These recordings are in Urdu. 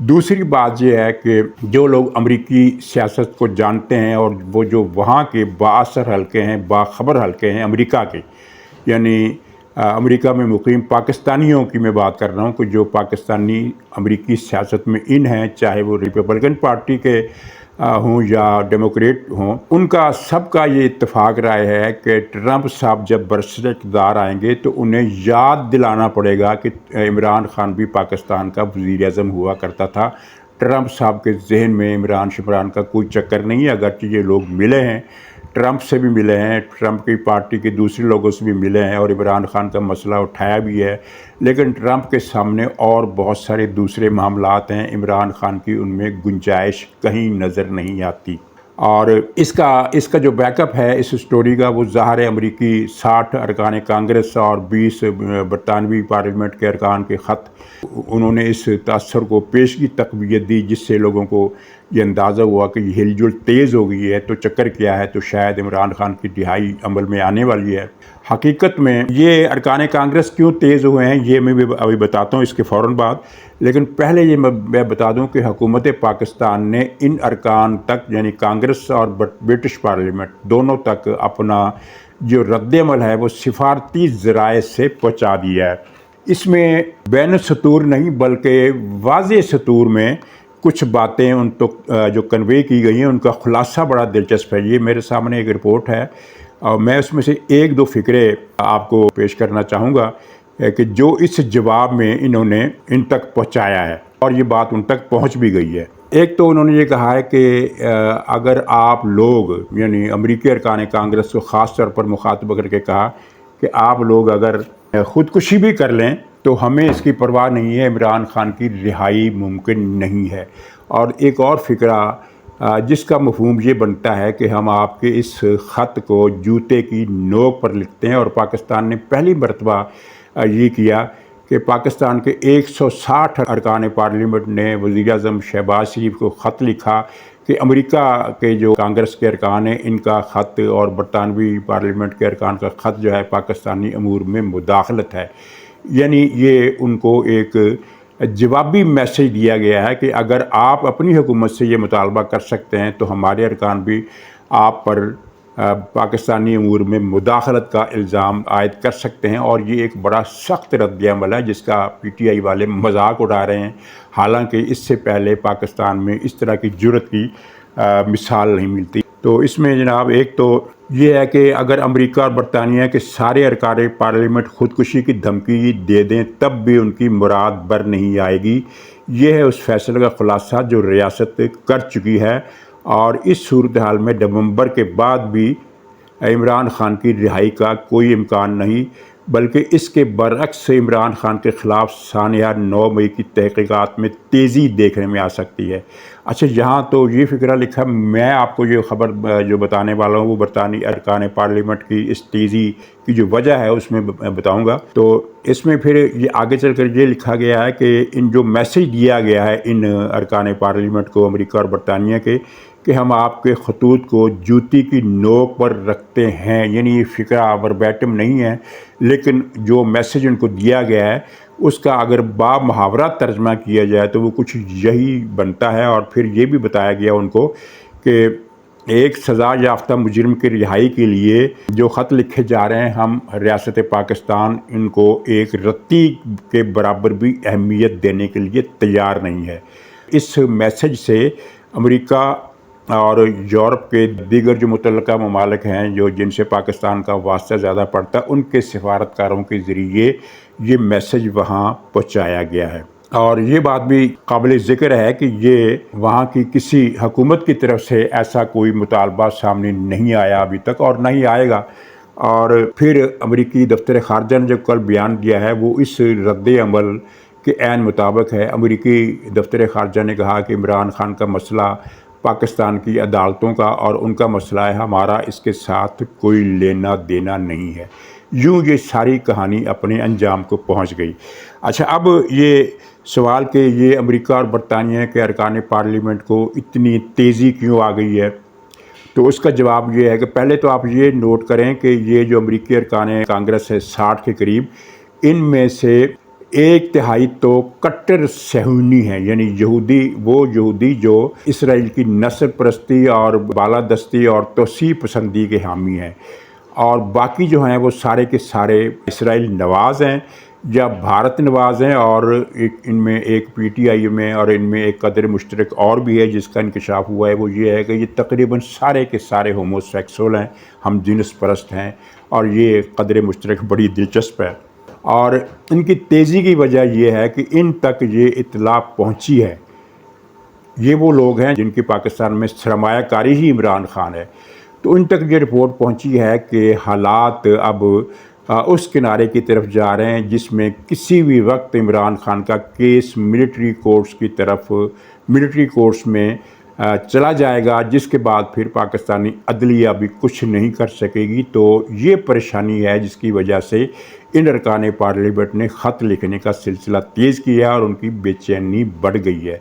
دوسری بات یہ ہے کہ جو لوگ امریکی سیاست کو جانتے ہیں اور وہ جو وہاں کے بااثر حلقے ہیں، باخبر حلقے ہیں امریکہ کے، یعنی امریکہ میں مقیم پاکستانیوں کی میں بات کر رہا ہوں کہ جو پاکستانی امریکی سیاست میں ان ہیں، چاہے وہ ریپبلکن پارٹی کے ہوں یا ڈیموکریٹ ہوں، ان کا سب کا یہ اتفاق رائے ہے کہ ٹرمپ صاحب جب برسر اقتدار آئیں گے تو انہیں یاد دلانا پڑے گا کہ عمران خان بھی پاکستان کا وزیر اعظم ہوا کرتا تھا۔ ٹرمپ صاحب کے ذہن میں عمران شمران کا کوئی چکر نہیں ہے، اگرچہ یہ لوگ ملے ہیں، ٹرمپ سے بھی ملے ہیں، ٹرمپ کی پارٹی کے دوسرے لوگوں سے بھی ملے ہیں اور عمران خان کا مسئلہ اٹھایا بھی ہے، لیکن ٹرمپ کے سامنے اور بہت سارے دوسرے معاملات ہیں، عمران خان کی ان میں گنجائش کہیں نظر نہیں آتی۔ اور اس کا جو بیک اپ ہے اس سٹوری کا، وہ ظاہر امریکی 60 ارکان کانگریس اور 20 برطانوی پارلیمنٹ کے ارکان کے خط، انہوں نے اس تاثر کو پیشگی تقویت دی، جس سے لوگوں کو یہ اندازہ ہوا کہ یہ ہل جل تیز ہو گئی ہے، تو چکر کیا ہے، تو شاید عمران خان کی رہائی عمل میں آنے والی ہے۔ حقیقت میں یہ ارکان کانگریس کیوں تیز ہوئے ہیں یہ میں ابھی بتاتا ہوں اس کے فوراً بعد، لیکن پہلے یہ میں بتا دوں کہ حکومت پاکستان نے ان ارکان تک، یعنی کانگریس اور برٹش پارلیمنٹ دونوں تک، اپنا جو رد عمل ہے وہ سفارتی ذرائع سے پہنچا دیا ہے۔ اس میں بین السطور نہیں بلکہ واضح سطور میں کچھ باتیں ان تک جو کنوے کی گئی ہیں ان کا خلاصہ بڑا دلچسپ ہے۔ یہ میرے سامنے ایک رپورٹ ہے اور میں اس میں سے ایک دو فقرے آپ کو پیش کرنا چاہوں گا کہ جو اس جواب میں انہوں نے ان تک پہنچایا ہے، اور یہ بات ان تک پہنچ بھی گئی ہے۔ ایک تو انہوں نے یہ کہا ہے کہ اگر آپ لوگ، یعنی امریکی ارکان کانگریس کو خاص طور پر مخاطب کر کے کہا کہ آپ لوگ اگر خودکشی بھی کر لیں تو ہمیں اس کی پرواہ نہیں ہے، عمران خان کی رہائی ممکن نہیں ہے۔ اور ایک اور فقرہ جس کا مفہوم یہ بنتا ہے کہ ہم آپ کے اس خط کو جوتے کی نوک پر لکھتے ہیں، اور پاکستان نے پہلی مرتبہ یہ کیا کہ پاکستان کے 160 ارکان پارلیمنٹ نے وزیر اعظم شہباز شریف کو خط لکھا کہ امریکہ کے جو کانگریس کے ارکان ہیں ان کا خط اور برطانوی پارلیمنٹ کے ارکان کا خط جو ہے پاکستانی امور میں مداخلت ہے۔ یعنی یہ ان کو ایک جوابی میسیج دیا گیا ہے کہ اگر آپ اپنی حکومت سے یہ مطالبہ کر سکتے ہیں تو ہمارے ارکان بھی آپ پر پاکستانی امور میں مداخلت کا الزام عائد کر سکتے ہیں، اور یہ ایک بڑا سخت رد عمل ہے جس کا پی ٹی آئی والے مذاق اڑا رہے ہیں، حالانکہ اس سے پہلے پاکستان میں اس طرح کی جرأت کی مثال نہیں ملتی۔ تو اس میں جناب ایک تو یہ ہے کہ اگر امریکہ اور برطانیہ کے سارے ارکان پارلیمنٹ خودکشی کی دھمکی دے دیں تب بھی ان کی مراد بر نہیں آئے گی۔ یہ ہے اس فیصلے کا خلاصہ جو ریاست کر چکی ہے، اور اس صورتحال میں نومبر کے بعد بھی عمران خان کی رہائی کا کوئی امکان نہیں، بلکہ اس کے برعکس عمران خان کے خلاف سانحہ 9 مئی کی تحقیقات میں تیزی دیکھنے میں آ سکتی ہے۔ اچھا، یہاں تو یہ فقرہ لکھا، میں آپ کو یہ خبر جو بتانے والا ہوں وہ برطانوی ارکان پارلیمنٹ کی اس تیزی کی جو وجہ ہے اس میں بتاؤں گا۔ تو اس میں پھر یہ آگے چل کر یہ لکھا گیا ہے کہ ان جو میسیج دیا گیا ہے ان ارکان پارلیمنٹ کو امریکہ اور برطانیہ کے، کہ ہم آپ کے خطوط کو جوتی کی نوک پر رکھتے ہیں، یعنی یہ فقرہ وربیٹم نہیں ہے، لیکن جو میسیج ان کو دیا گیا ہے اس کا اگر با محاورہ ترجمہ کیا جائے تو وہ کچھ یہی بنتا ہے۔ اور پھر یہ بھی بتایا گیا ان کو کہ ایک سزا یافتہ مجرم کی رہائی کے لیے جو خط لکھے جا رہے ہیں، ہم ریاست پاکستان ان کو ایک رتی کے برابر بھی اہمیت دینے کے لیے تیار نہیں ہے۔ اس میسیج سے امریکہ اور یورپ کے دیگر جو متعلقہ ممالک ہیں جن سے پاکستان کا واسطہ زیادہ پڑتا ہے، ان کے سفارتکاروں کے ذریعے یہ میسیج وہاں پہنچایا گیا ہے۔ اور یہ بات بھی قابل ذکر ہے کہ یہ وہاں کی کسی حکومت کی طرف سے ایسا کوئی مطالبہ سامنے نہیں آیا ابھی تک، اور نہ ہی آئے گا۔ اور پھر امریکی دفتر خارجہ نے جو کل بیان دیا ہے وہ اس رد عمل کے عین مطابق ہے۔ امریکی دفتر خارجہ نے کہا کہ عمران خان کا مسئلہ پاکستان کی عدالتوں کا اور ان کا مسئلہ ہے، ہمارا اس کے ساتھ کوئی لینا دینا نہیں ہے۔ یوں یہ ساری کہانی اپنے انجام کو پہنچ گئی۔ اچھا، اب یہ سوال کہ یہ امریکہ اور برطانیہ کے ارکان پارلیمنٹ کو اتنی تیزی کیوں آ گئی ہے، تو اس کا جواب یہ ہے کہ پہلے تو آپ یہ نوٹ کریں کہ یہ جو امریکی ارکان کانگریس ہے 60 کے قریب، ان میں سے ایک تہائی تو کٹر صہیونی ہیں، یعنی یہودی جو اسرائیل کی نسل پرستی اور بالادستی اور توسیع پسندی کے حامی ہیں، اور باقی جو ہیں وہ سارے کے سارے اسرائیل نواز ہیں یا بھارت نواز ہیں، اور ان میں ایک پی ٹی آئی میں اور ان میں ایک قدر مشترک اور بھی ہے جس کا انکشاف ہوا ہے، وہ یہ ہے کہ یہ تقریباً سارے کے سارے ہومو سیکسول ہیں، ہم جنس پرست ہیں، اور یہ قدر مشترک بڑی دلچسپ ہے۔ اور ان کی تیزی کی وجہ یہ ہے کہ ان تک یہ اطلاع پہنچی ہے، یہ وہ لوگ ہیں جن کی پاکستان میں سرمایہ کاری ہی عمران خان ہے، تو ان تک یہ رپورٹ پہنچی ہے کہ حالات اب اس کنارے کی طرف جا رہے ہیں جس میں کسی بھی وقت عمران خان کا کیس ملٹری کورٹس میں چلا جائے گا، جس کے بعد پھر پاکستانی عدلیہ بھی کچھ نہیں کر سکے گی۔ تو یہ پریشانی ہے جس کی وجہ سے ان ارکان پارلیمنٹ نے خط لکھنے کا سلسلہ تیز کیا اور ان کی بے چینی بڑھ گئی ہے۔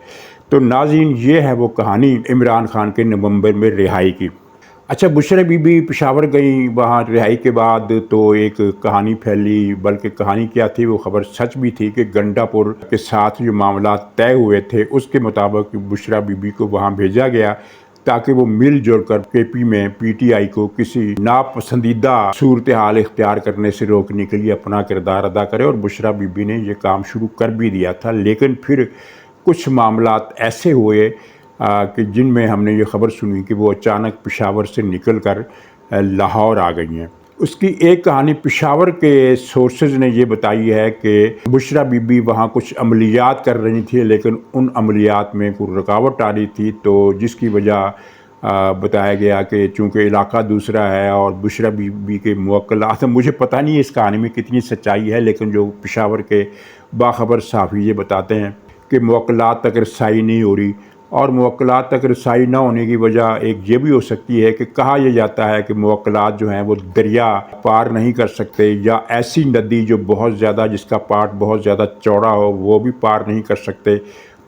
تو ناظرین، یہ ہے وہ کہانی عمران خان کے نومبر میں رہائی کی۔ اچھا، بشرا بی بی پشاور گئیں، وہاں رہائی کے بعد تو ایک کہانی پھیلی، بلکہ کہانی کیا تھی وہ خبر سچ بھی تھی کہ گنڈا پور کے ساتھ جو معاملات طے ہوئے تھے اس کے مطابق بشرا بی بی کو وہاں بھیجا گیا تاکہ وہ مل جل کر کے پی میں پی ٹی آئی کو کسی ناپسندیدہ صورتحال اختیار کرنے سے روکنے کے لیے اپنا کردار ادا کرے، اور بشرا بی بی نے یہ کام شروع کر بھی دیا تھا۔ لیکن پھر کچھ معاملات ایسے ہوئے کہ جن میں ہم نے یہ خبر سنی کہ وہ اچانک پشاور سے نکل کر لاہور آ گئی ہیں۔ اس کی ایک کہانی پشاور کے سورسز نے یہ بتائی ہے کہ بشرا بی بی وہاں کچھ عملیات کر رہی تھی، لیکن ان عملیات میں کوئی رکاوٹ آ رہی تھی، تو جس کی وجہ بتایا گیا کہ چونکہ علاقہ دوسرا ہے اور بشرا بی بی کے موکلات، مجھے پتہ نہیں اس کہانی میں کتنی سچائی ہے، لیکن جو پشاور کے باخبر صحافی یہ بتاتے ہیں کہ موکلات تک رسائی نہیں ہو رہی، اور موکلات تک رسائی نہ ہونے کی وجہ ایک یہ بھی ہو سکتی ہے کہ کہا یہ جاتا ہے کہ موکلات جو ہیں وہ دریا پار نہیں کر سکتے، یا ایسی ندی جو بہت زیادہ جس کا پارٹ بہت زیادہ چوڑا ہو وہ بھی پار نہیں کر سکتے۔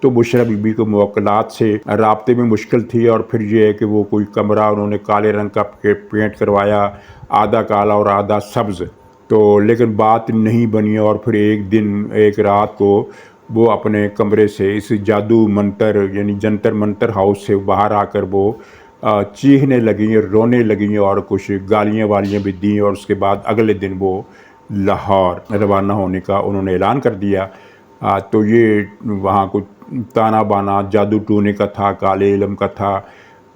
تو بشرا بی بی کو موکلات سے رابطے میں مشکل تھی، اور پھر یہ ہے کہ وہ کوئی کمرہ انہوں نے کالے رنگ کا پینٹ کروایا، آدھا کالا اور آدھا سبز، تو لیکن بات نہیں بنی، اور پھر ایک رات کو وہ اپنے کمرے سے اس جادو منتر یعنی جنتر منتر ہاؤس سے باہر آ کر وہ چیخنے لگیں، رونے لگیں، اور کچھ گالیاں والیاں بھی دیں، اور اس کے بعد اگلے دن وہ لاہور روانہ ہونے کا انہوں نے اعلان کر دیا۔ تو یہ وہاں کچھ تانا بانا جادو ٹونے کا تھا، کالے علم کا تھا،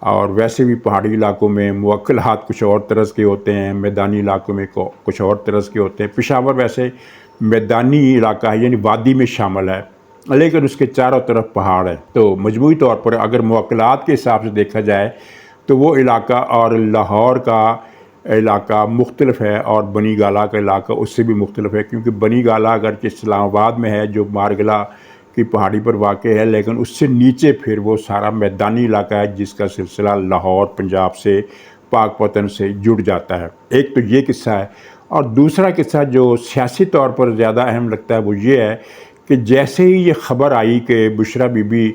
اور ویسے بھی پہاڑی علاقوں میں موکلات کچھ اور طرز کے ہوتے ہیں، میدانی علاقوں میں کچھ اور طرز کے ہوتے ہیں۔ پشاور ویسے میدانی علاقہ ہے، یعنی وادی میں شامل ہے، لیکن اس کے چاروں طرف پہاڑ ہے، تو مجموعی طور پر اگر موکلات کے حساب سے دیکھا جائے تو وہ علاقہ اور لاہور کا علاقہ مختلف ہے، اور بنی گالہ کا علاقہ اس سے بھی مختلف ہے، کیونکہ بنی گالہ اگرچہ اسلام آباد میں ہے جو مارگلہ کی پہاڑی پر واقع ہے، لیکن اس سے نیچے پھر وہ سارا میدانی علاقہ ہے جس کا سلسلہ لاہور پنجاب سے پاک پتن سے جڑ جاتا ہے۔ ایک تو یہ قصہ ہے، اور دوسرا قصہ جو سیاسی طور پر زیادہ اہم لگتا ہے وہ یہ ہے کہ جیسے ہی یہ خبر آئی کہ بشرا بی بی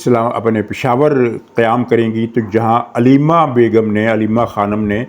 اپنے پشاور قیام کریں گی، تو جہاں علیمہ خانم نے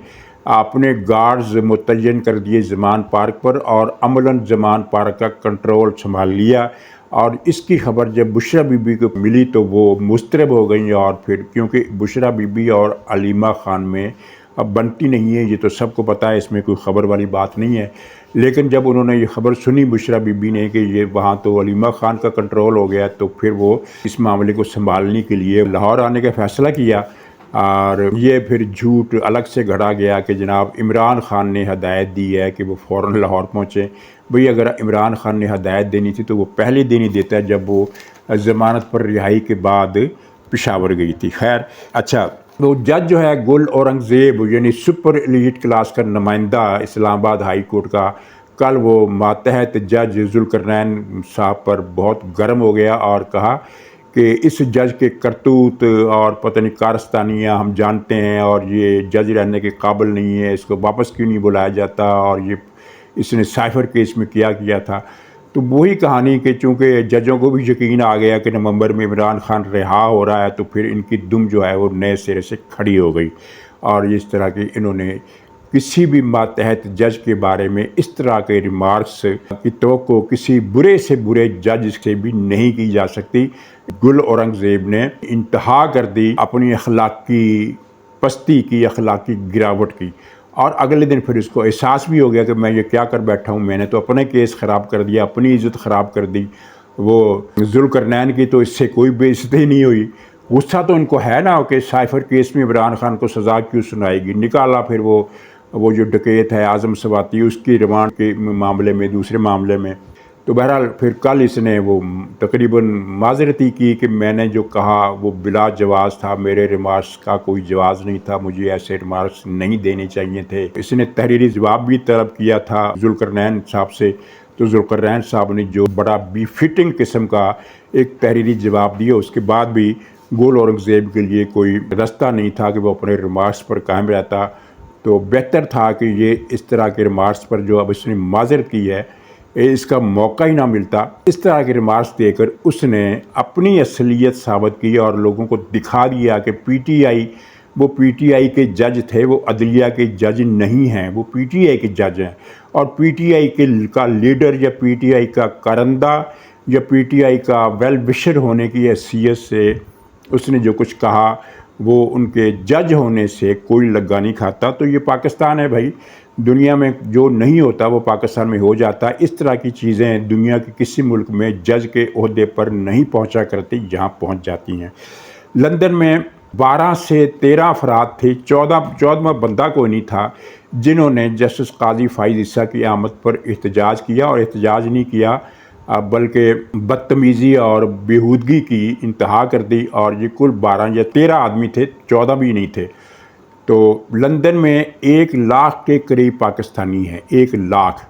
اپنے گارڈز متعین کر دیے زمان پارک پر، اور عملاً زمان پارک کا کنٹرول سنبھال لیا، اور اس کی خبر جب بشرا بی بی کو ملی تو وہ مضطرب ہو گئیں، اور پھر کیونکہ بشرا بی بی اور علیمہ خان میں اب بنتی نہیں ہے، یہ تو سب کو پتہ ہے، اس میں کوئی خبر والی بات نہیں ہے، لیکن جب انہوں نے یہ خبر سنی بشرا بی بی نے کہ یہ وہاں تو علیمہ خان کا کنٹرول ہو گیا، تو پھر وہ اس معاملے کو سنبھالنے کے لیے لاہور آنے کا فیصلہ کیا، اور یہ پھر جھوٹ الگ سے گھڑا گیا کہ جناب عمران خان نے ہدایت دی ہے کہ وہ فوراً لاہور پہنچیں۔ بھئی اگر عمران خان نے ہدایت دینی تھی تو وہ پہلے دن ہی دیتا ہے جب وہ ضمانت پر رہائی کے بعد پشاور گئی تھی۔ خیر، اچھا، وہ جج جو ہے گل اورنگزیب یعنی سپر ایلیٹ کلاس کا نمائندہ اسلام آباد ہائی کورٹ کا، کل وہ ماتحت جج ذوالقرنین صاحب پر بہت گرم ہو گیا اور کہا کہ اس جج کے کرتوت اور پتہ نہیں کارستانیاں ہم جانتے ہیں، اور یہ جج رہنے کے قابل نہیں ہے، اس کو واپس کیوں نہیں بلایا جاتا، اور یہ اس نے سائفر کیس میں کیا تھا۔ تو وہی کہانی کہ چونکہ ججوں کو بھی یقین آ گیا کہ نومبر میں عمران خان رہا ہو رہا ہے، تو پھر ان کی دم جو ہے وہ نئے سرے سے کھڑی ہو گئی، اور اس طرح کی انہوں نے کسی بھی ماتحت جج کے بارے میں اس طرح کے ریمارکس کی توقع کسی برے سے برے جج سے بھی نہیں کی جا سکتی۔ گل اورنگزیب نے انتہا کر دی اپنی اخلاقی پستی کی، اخلاقی گراوٹ کی، اور اگلے دن پھر اس کو احساس بھی ہو گیا کہ میں یہ کیا کر بیٹھا ہوں، میں نے تو اپنے کیس خراب کر دیا، اپنی عزت خراب کر دی۔ وہ ذوالقرنین کی تو اس سے کوئی بے عزتی نہیں ہوئی۔ غصہ تو ان کو ہے نا کہ سائفر کیس میں عمران خان کو سزا کیوں سنائے گی، نکالا پھر وہ جو ڈکیت ہے اعظم سواتی، اس کی ریمانڈ کے معاملے میں، دوسرے معاملے میں۔ تو بہرحال پھر کل اس نے وہ تقریباً معذرتی کی کہ میں نے جو کہا وہ بلا جواز تھا، میرے ریمارکس کا کوئی جواز نہیں تھا، مجھے ایسے ریمارکس نہیں دینے چاہیے تھے۔ اس نے تحریری جواب بھی طلب کیا تھا ذوالقرنین صاحب سے، تو ذوالقرنین صاحب نے جو بڑا بی فٹنگ قسم کا ایک تحریری جواب دیا، اس کے بعد بھی گل اورنگزیب کے لیے کوئی رستہ نہیں تھا کہ وہ اپنے ریمارکس پر قائم رہتا۔ تو بہتر تھا کہ یہ اس طرح کے ریمارکس پر جو اب اس نے معذرت کی ہے، اس کا موقع ہی نہ ملتا۔ اس طرح کے ریمارکس دے کر اس نے اپنی اصلیت ثابت کی اور لوگوں کو دکھا دیا کہ پی ٹی آئی، وہ پی ٹی آئی کے جج تھے، وہ عدلیہ کے جج نہیں ہیں، وہ پی ٹی آئی کے جج ہیں، اور پی ٹی آئی کا لیڈر یا پی ٹی آئی کا کرندہ یا پی ٹی آئی کا ویل وشر ہونے کی حیثیت سے اس نے جو کچھ کہا وہ ان کے جج ہونے سے کوئی لگا نہیں کھاتا۔ تو یہ پاکستان ہے بھائی، دنیا میں جو نہیں ہوتا وہ پاکستان میں ہو جاتا ہے۔ اس طرح کی چیزیں دنیا کے کسی ملک میں جج کے عہدے پر نہیں پہنچا کرتی، جہاں پہنچ جاتی ہیں۔ لندن میں 12 سے 13 افراد تھے، 14واں بندہ کوئی نہیں تھا، جنہوں نے جسٹس قاضی فائز عیسیٰ کی آمد پر احتجاج کیا، اور احتجاج نہیں کیا بلکہ بدتمیزی اور بیہودگی کی انتہا کر دی، اور یہ کل 12 یا 13 آدمی تھے، 14 بھی نہیں تھے۔ تو لندن میں 1 لاکھ کے قریب پاکستانی ہیں، 1 لاکھ۔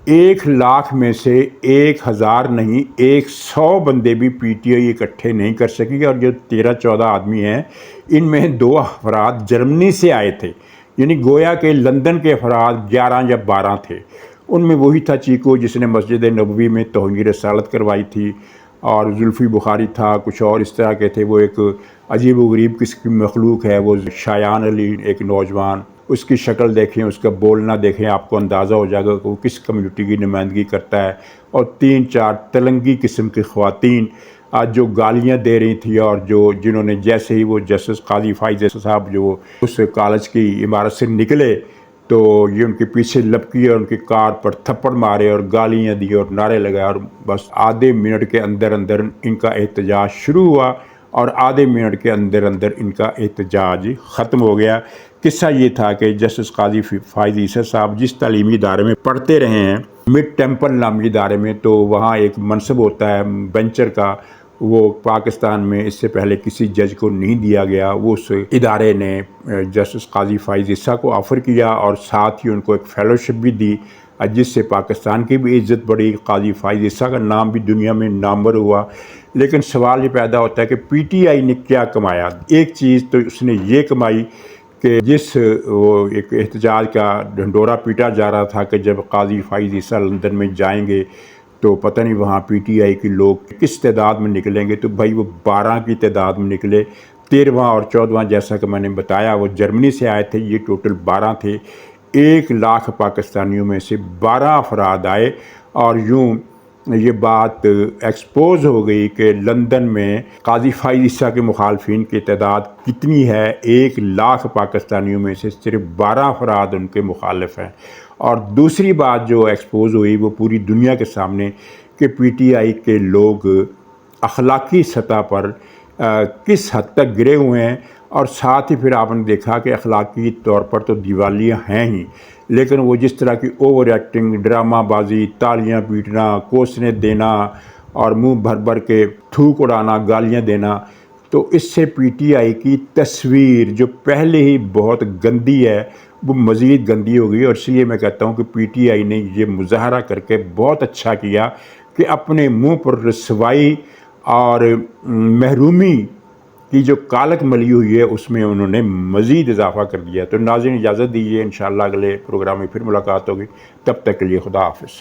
1 لاکھ میں سے 1000 نہیں، 100 بندے بھی پی ٹی آئی اکٹھے نہیں کر سکی، اور جو 13-14 آدمی ہیں ان میں 2 افراد جرمنی سے آئے تھے، یعنی گویا کہ لندن کے افراد 11 یا 12 تھے۔ ان میں وہی تھا چیکو جس نے مسجد نبوی میں توہین رسالت کروائی تھی، اور زلفی بخاری تھا، کچھ اور اس طرح کے تھے۔ وہ ایک عجیب و غریب قسم کی مخلوق ہے، وہ شایان علی ایک نوجوان، اس کی شکل دیکھیں، اس کا بولنا دیکھیں، آپ کو اندازہ ہو جائے گا کہ وہ کس کمیونٹی کی نمائندگی کرتا ہے۔ اور 3-4 تلنگی قسم کی خواتین جو گالیاں دے رہی تھیں، اور جنہوں نے جیسے ہی وہ جسٹس قاضی فائز صاحب جو اس کالج کی عمارت سے نکلے تو یہ ان کے پیچھے لپکی اور ان کی کار پر تھپڑ مارے اور گالیاں دی اور نعرے لگائے، اور بس آدھے منٹ کے اندر اندر ان کا احتجاج شروع ہوا، اور آدھے منٹ کے اندر اندر ان کا احتجاج ختم ہو گیا۔ قصہ یہ تھا کہ جسٹس قاضی فائز عیسیٰ صاحب جس تعلیمی ادارے میں پڑھتے رہے ہیں، مڈ ٹیمپل نامی ادارے میں، تو وہاں ایک منصب ہوتا ہے بینچر کا، وہ پاکستان میں اس سے پہلے کسی جج کو نہیں دیا گیا۔ وہ اس ادارے نے جسٹس قاضی فائز عیسیٰ کو آفر کیا، اور ساتھ ہی ان کو ایک فیلوشپ بھی دی، جس سے پاکستان کی بھی عزت بڑھی، قاضی فائز عیسیٰ کا نام بھی دنیا میں نامور ہوا۔ لیکن سوال یہ پیدا ہوتا ہے کہ پی ٹی آئی نے کیا کمایا؟ ایک چیز تو اس نے یہ کمائی کہ جس وہ ایک احتجاج کا ڈھنڈورا پیٹا جا رہا تھا کہ جب قاضی فائز عیسیٰ لندن میں جائیں گے تو پتہ نہیں وہاں پی ٹی آئی کے لوگ کس تعداد میں نکلیں گے، تو بھائی وہ 12 کی تعداد میں نکلے۔ 13واں اور 14واں جیسا کہ میں نے بتایا وہ جرمنی سے آئے تھے، یہ ٹوٹل 12 تھے۔ 1 لاکھ پاکستانیوں میں سے 12 افراد آئے، اور یوں یہ بات ایکسپوز ہو گئی کہ لندن میں قاضی فائز عیسیٰ کے مخالفین کی تعداد کتنی ہے۔ 1 لاکھ پاکستانیوں میں سے صرف 12 افراد ان کے مخالف ہیں۔ اور دوسری بات جو ایکسپوز ہوئی وہ پوری دنیا کے سامنے کہ پی ٹی آئی کے لوگ اخلاقی سطح پر کس حد تک گرے ہوئے ہیں، اور ساتھ ہی پھر آپ نے دیکھا کہ اخلاقی طور پر تو دیوالیاں ہیں ہی، لیکن وہ جس طرح کی اوور ایکٹنگ، ڈرامہ بازی، تالیاں پیٹنا، کوسنے دینا، اور منہ بھر بھر کے تھوک اڑانا، گالیاں دینا، تو اس سے پی ٹی آئی کی تصویر جو پہلے ہی بہت گندی ہے وہ مزید گندی ہو گئی۔ اور اس لیے میں کہتا ہوں کہ پی ٹی آئی نے یہ مظاہرہ کر کے بہت اچھا کیا کہ اپنے منہ پر رسوائی اور محرومی کی جو کالک ملی ہوئی ہے اس میں انہوں نے مزید اضافہ کر دیا۔ تو ناظرین اجازت دیجیے، انشاءاللہ اگلے پروگرام میں پھر ملاقات ہوگی، تب تک کے لیے خدا حافظ۔